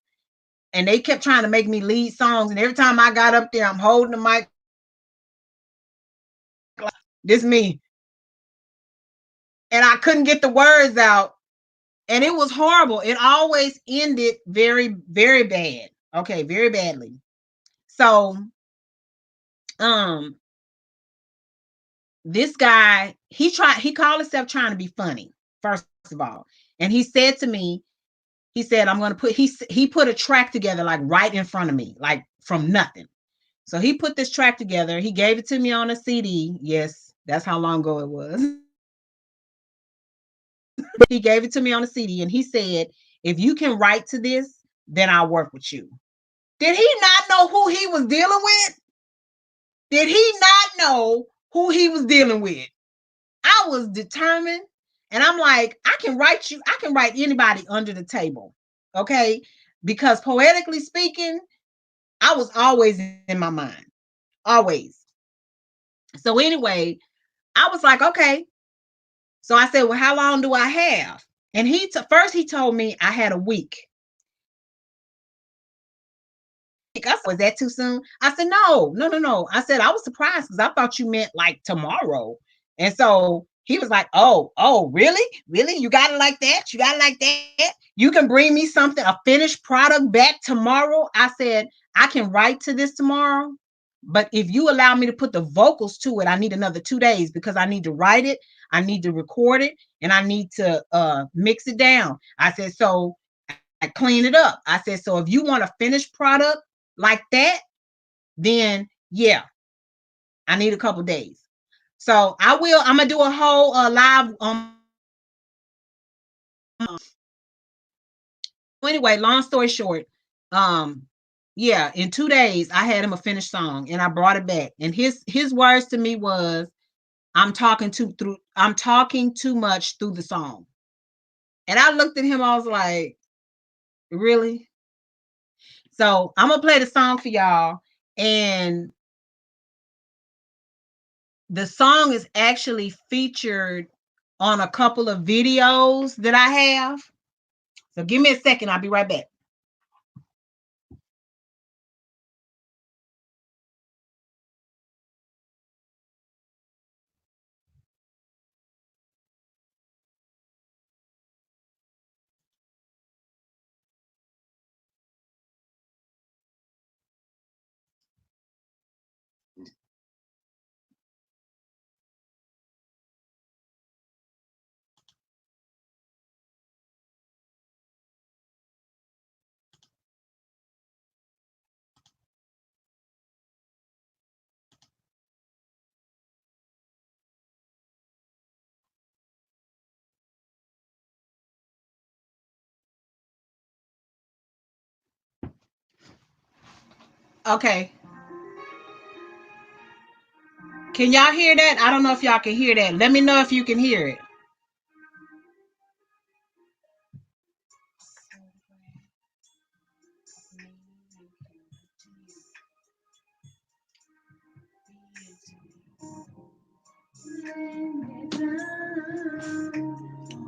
and they kept trying to make me lead songs. And every time I got up there, I'm holding the mic. This me, and I couldn't get the words out, and it was horrible. It always ended very, very bad. Okay, very badly. So, um, this guy, he called himself trying to be funny, first of all. And he said to me, he said, I'm gonna put he put a track together like right in front of me, like from nothing. So he put this track together, he gave it to me on a CD. Yes, that's how long ago it was. He gave it to me on a CD and he said, if you can write to this, then I'll work with you. Did he not know who he was dealing with? Did he not know who he was dealing with? I was determined. And I'm like, I can write anybody under the table. Okay. Because poetically speaking, I was always in my mind. Always. So anyway, I was like, okay. So I said, well, how long do I have? And first he told me I had a week. I said, was that too soon? I said, no, no, no, no. I said, I was surprised because I thought you meant like tomorrow. And so he was like, oh, really? Really? You got it like that? You got it like that? You can bring me something, a finished product back tomorrow? I said, I can write to this tomorrow. But if you allow me to put the vocals to it, I need another 2 days because I need to write it, I need to record it, and I need to mix it down. I said, so I clean it up. I said, so if you want a finished product like that, then yeah, I need a couple days. So I'm gonna do a whole live. Anyway, long story short, um, yeah, in 2 days I had him a finished song and I brought it back. And his words to me was, I'm talking too much through the song. And I looked at him, I was like, really? So I'm gonna play the song for y'all. And the song is actually featured on a couple of videos that I have. So give me a second. I'll be right back. Okay. Can y'all hear that? I don't know if y'all can hear that. Let me know if you can hear it.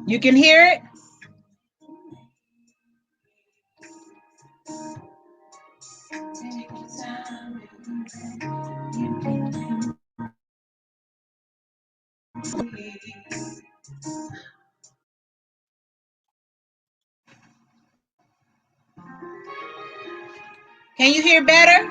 You can hear it? Can you hear better?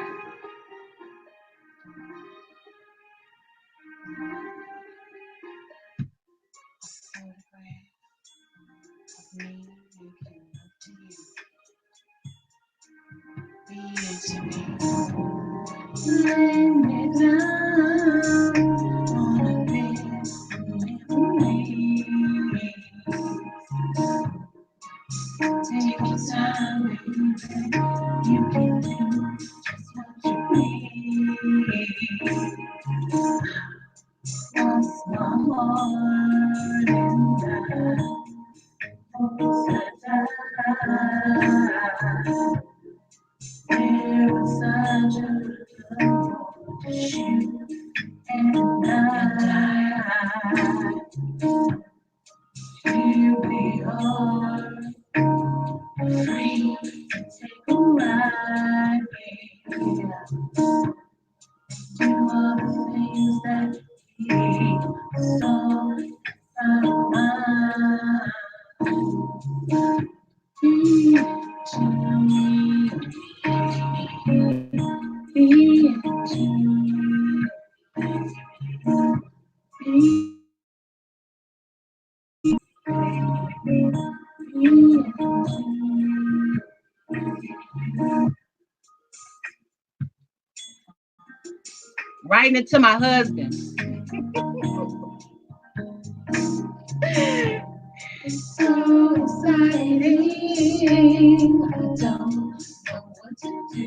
Writing it to my husband. It's so exciting. I don't know what to do.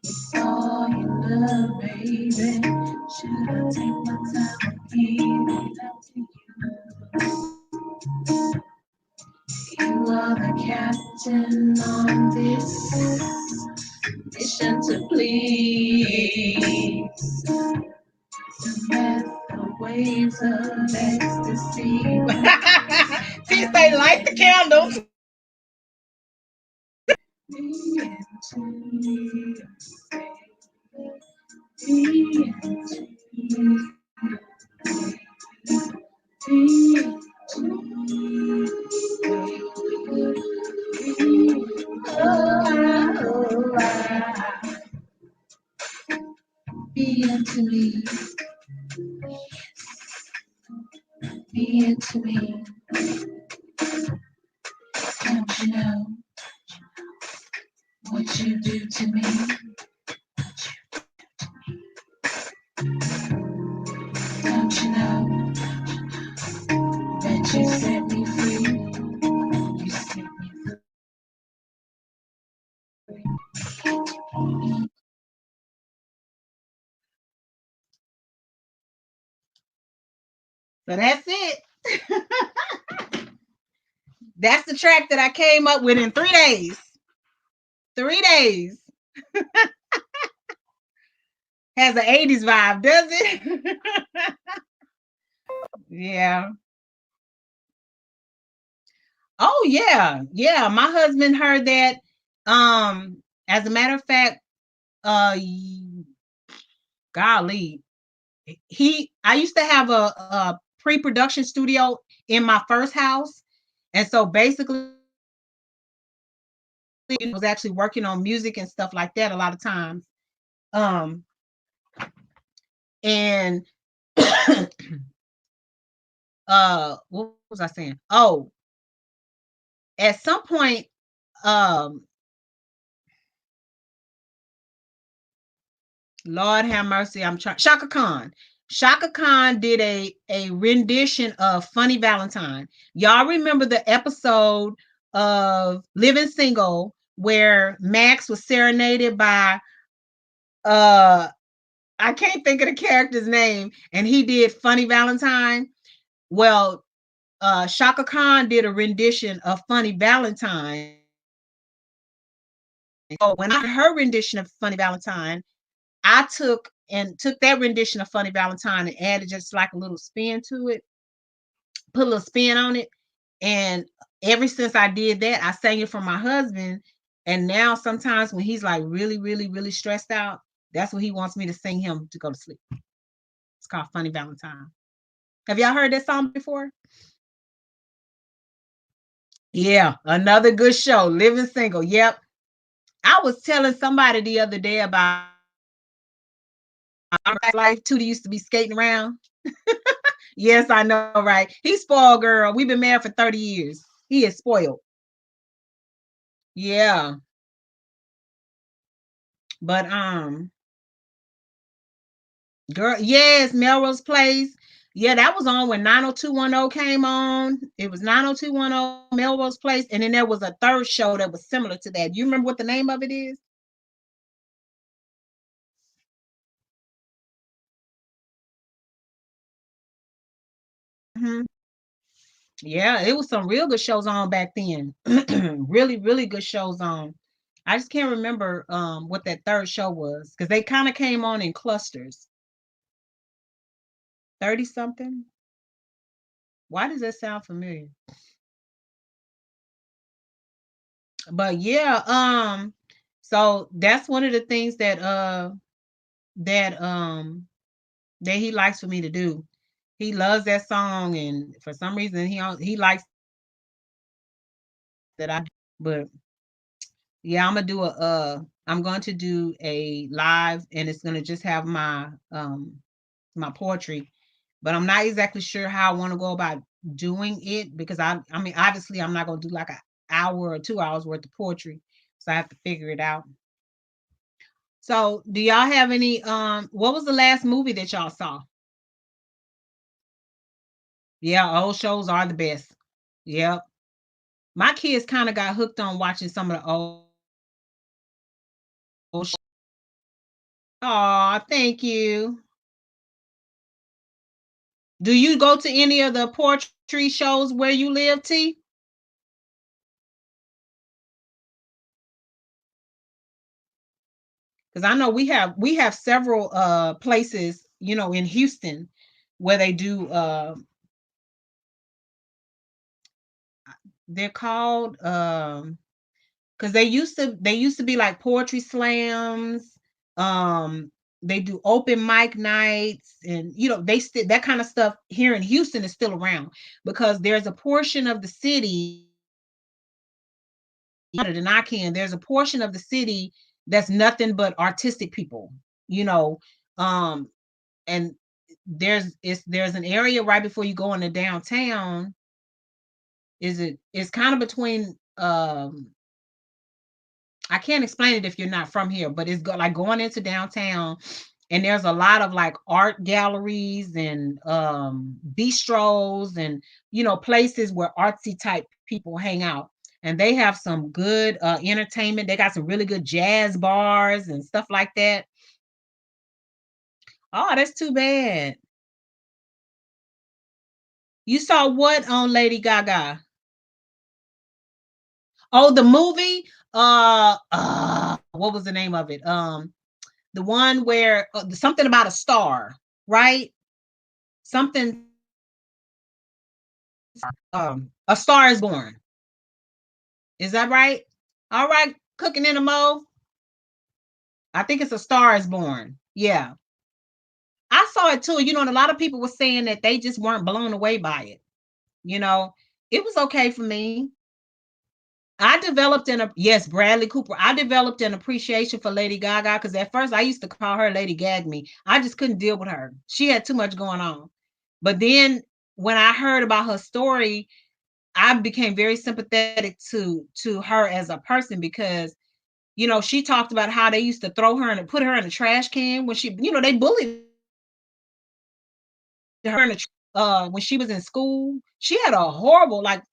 It's all you love, baby. Should I take my time and give it up to you? You are the captain on this mission to please. The waves of ecstasy. Please say light the candles. Be into me. Be into me. Don't you know what you do to me? Don't you know that you set me free? You set me free. So that's it. That's the track that I came up with in 3 days. 3 days. Has an 80s vibe, does it? Yeah. Oh yeah. Yeah. My husband heard that. As a matter of fact, golly. I used to have a pre-production studio in my first house. And so basically I was actually working on music and stuff like that a lot of times. And what was I saying? Oh, at some point, Lord have mercy, I'm trying. Shaka Khan. Shaka Khan did a rendition of Funny Valentine. Y'all remember the episode of Living Single where Max was serenaded by uh I can't think of the character's name, and he did Funny Valentine. Well, Shaka Khan did a rendition of Funny Valentine. So when I heard her rendition of Funny Valentine, I took that rendition of Funny Valentine and added just like a little spin to it, put a little spin on it. And ever since I did that, I sang it for my husband. And now sometimes when he's like really, really, really stressed out, that's what he wants me to sing him to go to sleep. It's called Funny Valentine. Have y'all heard that song before? Yeah, another good show, Living Single. Yep. I was telling somebody the other day about my life. Tootie used to be skating around. Yes, I know, right? He's spoiled, girl. We've been married for 30 years. He is spoiled. Yeah. But girl, yes, Melrose Place. Yeah, that was on when 90210 came on. It was 90210 Melrose Place. And then there was a third show that was similar to that. You remember what the name of it is? Mhm. Yeah, it was some real good shows on back then. Really, really good shows on. I just can't remember what that third show was because they kind of came on in clusters. 30 something. Why does that sound familiar? But yeah, so that's one of the things that that he likes for me to do. He loves that song, and for some reason he likes that I. But yeah, I'm going to do a live, and it's gonna just have my poetry, but I'm not exactly sure how I want to go about doing it because I mean obviously I'm not gonna do like an hour or 2 hours worth of poetry, so I have to figure it out. So do y'all have any what was the last movie that y'all saw? Yeah, old shows are the best. Yep. My kids kind of got hooked on watching some of the old shows. Oh, thank you. Do you go to any of the poetry shows where you live, T? Because I know we have several places, in Houston where they do they're called because they used to be like poetry slams. Um they do open mic nights, and they still that kind of stuff here in Houston is still around because there's a portion of the city than I can. There's a portion of the city that's nothing but artistic people, you know. Um and there's an area right before you go into downtown. It's kind of between I can't explain it if you're not from here, but it's like going into downtown, and there's a lot of like art galleries and bistros and places where artsy type people hang out. And they have some good entertainment. They got some really good jazz bars and stuff like that. Oh, that's too bad. You saw what on Lady Gaga? Oh, the movie? What was the name of it? The one where something about a star, right? Something A Star is Born. Is that right? All right, cooking in a mo. I think it's A Star is Born. Yeah. I saw it too, and a lot of people were saying that they just weren't blown away by it. You know, it was okay for me. Yes, Bradley Cooper. I developed an appreciation for Lady Gaga because at first I used to call her Lady Gag Me. I just couldn't deal with her. She had too much going on. But then when I heard about her story, I became very sympathetic to her as a person because she talked about how they used to throw her and put her in a trash can when they bullied her when she was in school. She had a horrible, like,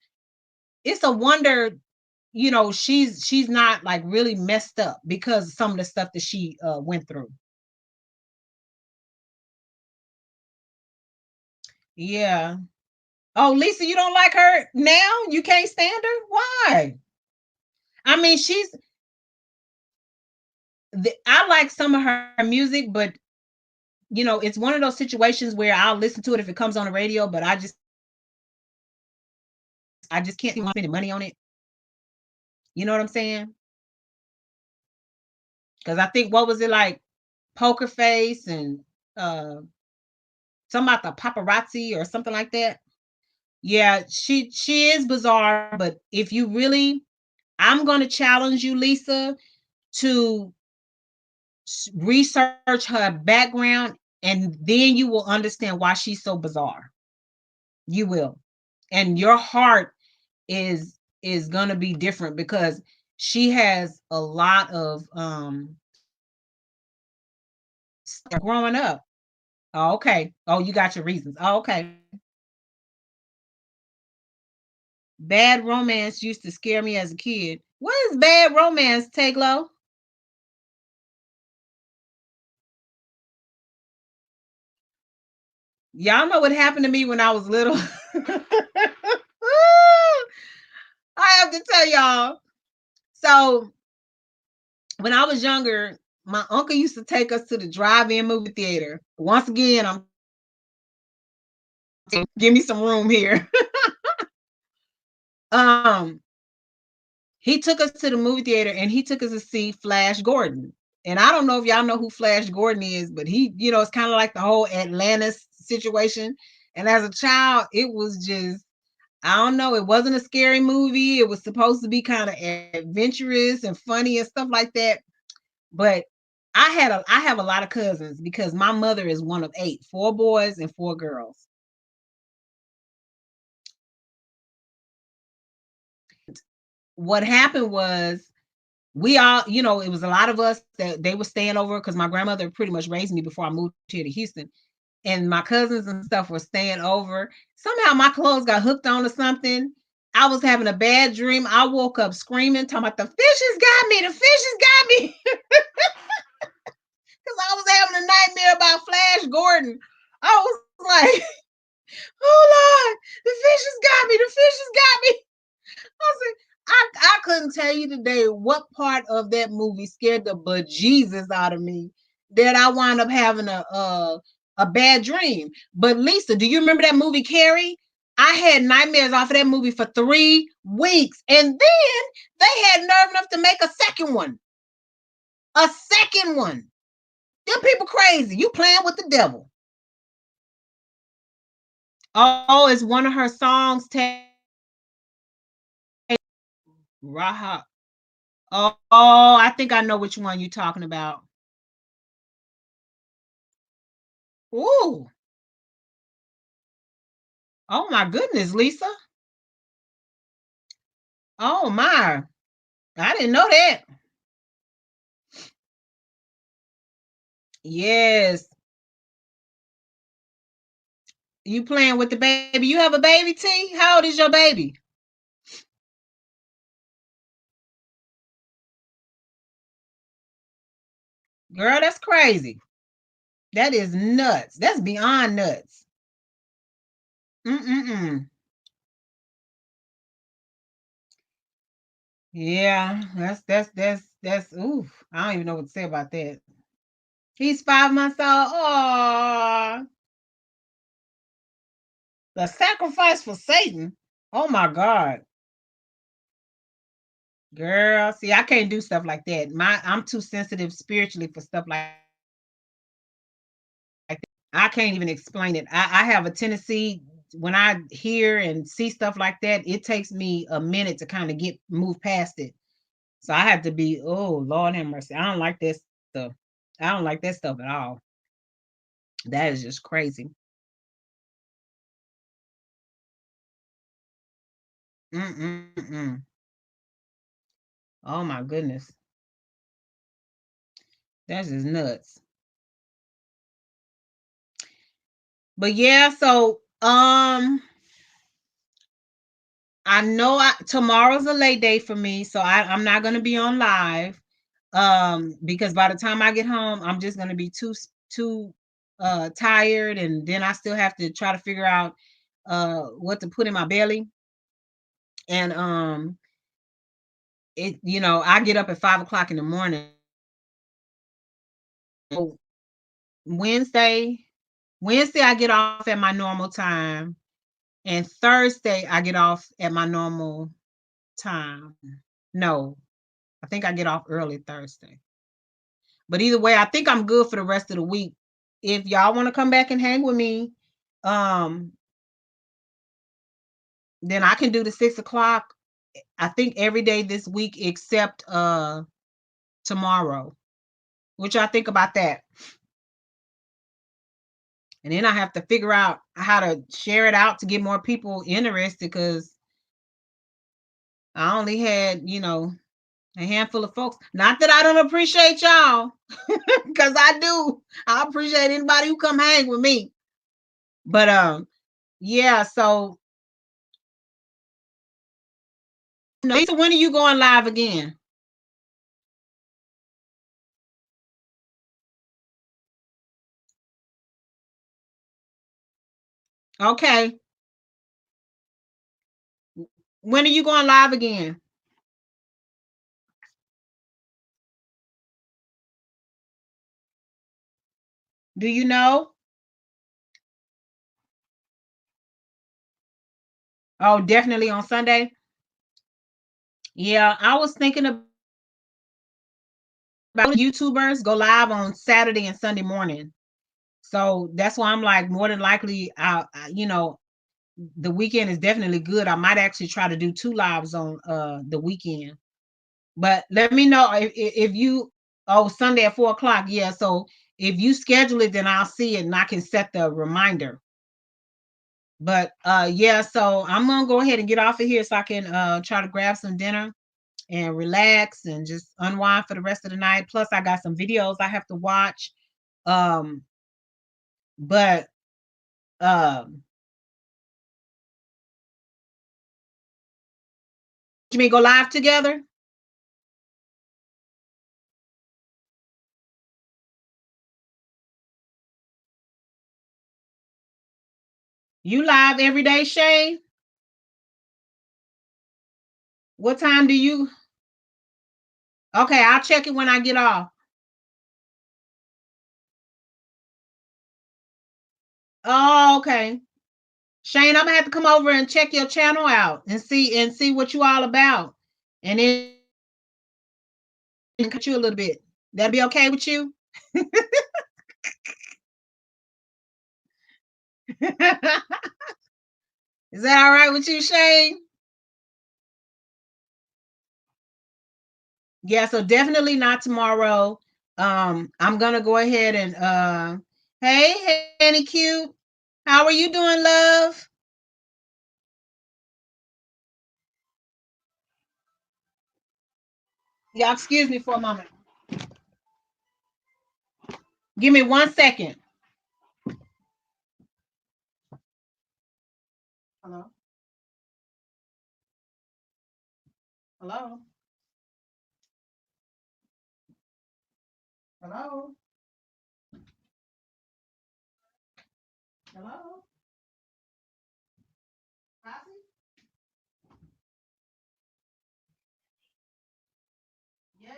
it's a wonder she's not like really messed up because of some of the stuff that she went through. Yeah. Oh, Lisa, you don't like her now? You can't stand her? Why? I mean, I like some of her music, but it's one of those situations where I'll listen to it if it comes on the radio, but I just can't see spending money on it. You know what I'm saying? Because I think what was it like Poker Face and uh something about the paparazzi or something like that. Yeah, she is bizarre, but if you really I'm gonna challenge you, Lisa, to research her background, and then you will understand why she's so bizarre. You will. And your heart is gonna be different because she has a lot of stuff growing up. Oh, okay. Oh, you got your reasons. Oh, okay. Bad romance used to scare me as a kid. What is bad romance, Taylor? Y'all know what happened to me when I was little. I have to tell y'all. So when I was younger, my uncle used to take us to the drive-in movie theater. Once again, I'm give me some room here. um, he took us to the movie theater and he took us to see Flash Gordon. And I don't know if y'all know who Flash Gordon is, but it's kind of like the whole Atlantis situation. And as a child, it was just, I don't know, it wasn't a scary movie. It was supposed to be kind of adventurous and funny and stuff like that. But I have a lot of cousins because my mother is one of eight, four boys and four girls. What happened was we all, it was a lot of us that they were staying over because my grandmother pretty much raised me before I moved here to Houston. And my cousins and stuff were staying over. Somehow my clothes got hooked on to something. I was having a bad dream. I woke up screaming, talking about the fishes got me, the fishes got me. Because I was having a nightmare about Flash Gordon. I was like, oh Lord, the fishes got me, the fishes got me. I said, I couldn't tell you today what part of that movie scared the bejesus out of me that I wound up having a bad dream. But Lisa, do you remember that movie Carrie? I had nightmares off of that movie for 3 weeks, and then they had nerve enough to make a second one. A second one. Them people crazy. You playing with the devil. Oh, it's one of her songs. Raha. Oh, I think I know which one you're talking about. Ooh. Oh my goodness, Lisa. Oh my. I didn't know that. Yes. You playing with the baby. You have a baby, T? How old is your baby? Girl, that's crazy. That is nuts. That's beyond nuts. Mm-mm-mm. Yeah, that's oof. I don't even know what to say about that. He's 5 months old. Oh, the sacrifice for Satan. Oh my God. Girl, see, I can't do stuff like that. I'm too sensitive spiritually for stuff like that. I can't even explain it. I have a tendency when I hear and see stuff like that, it takes me a minute to kind of get move past it. So I have to be, oh Lord have mercy. I don't like this stuff. I don't like that stuff at all. That is just crazy. Mm-mm-mm. Oh my goodness. That's just nuts. But yeah, so I know tomorrow's a late day for me, so I'm not going to be on live. Because by the time I get home, I'm just going to be too tired, and then I still have to try to figure out what to put in my belly. And I get up at 5 o'clock in the morning. So Wednesday, Wednesday I get off at my normal time, and Thursday I get off at my normal time. No, I think I get off early Thursday. But either way, I think I'm good for the rest of the week. If y'all want to come back and hang with me, um, then I can do the 6 o'clock. I think every day this week except tomorrow. What y'all think about that? And then I have to figure out how to share it out to get more people interested, because I only had, a handful of folks. Not that I don't appreciate y'all, because I do. I appreciate anybody who come hang with me. But yeah, so Lisa, when are you going live again? Okay. When are you going live again? Do you know? Oh, definitely on Sunday. Yeah, I was thinking about YouTubers go live on Saturday and Sunday morning. So that's why I'm like, more than likely, the weekend is definitely good. I might actually try to do 2 lives on the weekend. But let me know if you, Sunday at 4 o'clock. Yeah. So if you schedule it, then I'll see it and I can set the reminder. But yeah, so I'm gonna go ahead and get off of here so I can try to grab some dinner and relax and just unwind for the rest of the night. Plus, I got some videos I have to watch. Um, but you mean go live together? You live every day, Shay? What time do you? Okay, I'll check it when I get off. Oh, okay. Shane, I'm gonna have to come over and check your channel out and see what you all about. And then cut you a little bit. That'll be okay with you? Is that all right with you, Shane? Yeah, so definitely not tomorrow. I'm gonna go ahead and hey, Annie Cute. How are you doing, love? Yeah, excuse me for a moment. Give me 1 second. Hello? Hello? Hello? Hello? Copy? Yes.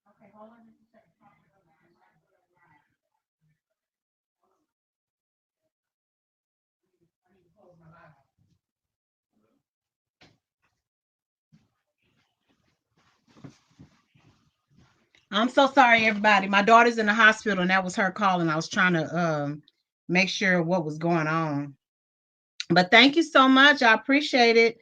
Okay, hold on just a second. I'm so sorry, everybody. My daughter's in the hospital, and that was her calling. I was trying to make sure what was going on. But thank you so much. I appreciate it.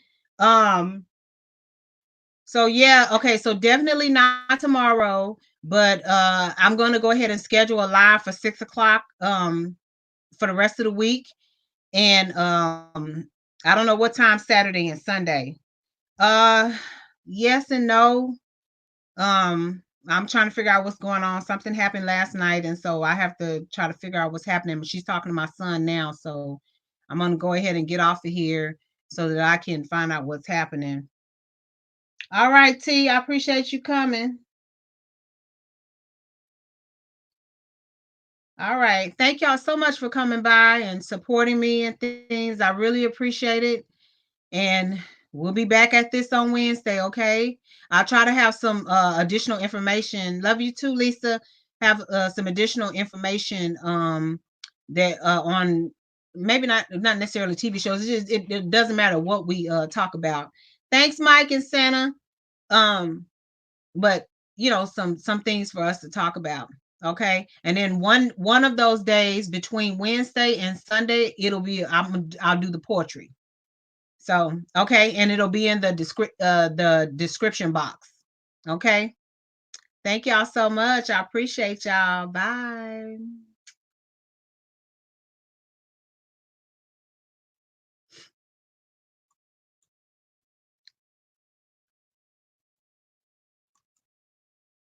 So yeah, okay. So definitely not tomorrow, but I'm gonna go ahead and schedule a live for 6 o'clock for the rest of the week. And I don't know what time Saturday and Sunday. Uh yes and no. Um I'm trying to figure out what's going on. Something happened last night, and so I have to try to figure out what's happening. But she's talking to my son now, so I'm gonna go ahead and get off of here so that I can find out what's happening. All right, T, I appreciate you coming. All right. Thank y'all so much for coming by and supporting me and things. I really appreciate it. And we'll be back at this on Wednesday, okay? I'll try to have some additional information. Love you too, Lisa. Have some additional information that on maybe not necessarily TV shows. It doesn't matter what we talk about. Thanks, Mike and Santa. Um, but some things for us to talk about, okay? And then one of those days between Wednesday and Sunday, I'll do the poetry. So okay, and it'll be in the description box. Okay, thank y'all so much. I appreciate y'all. Bye.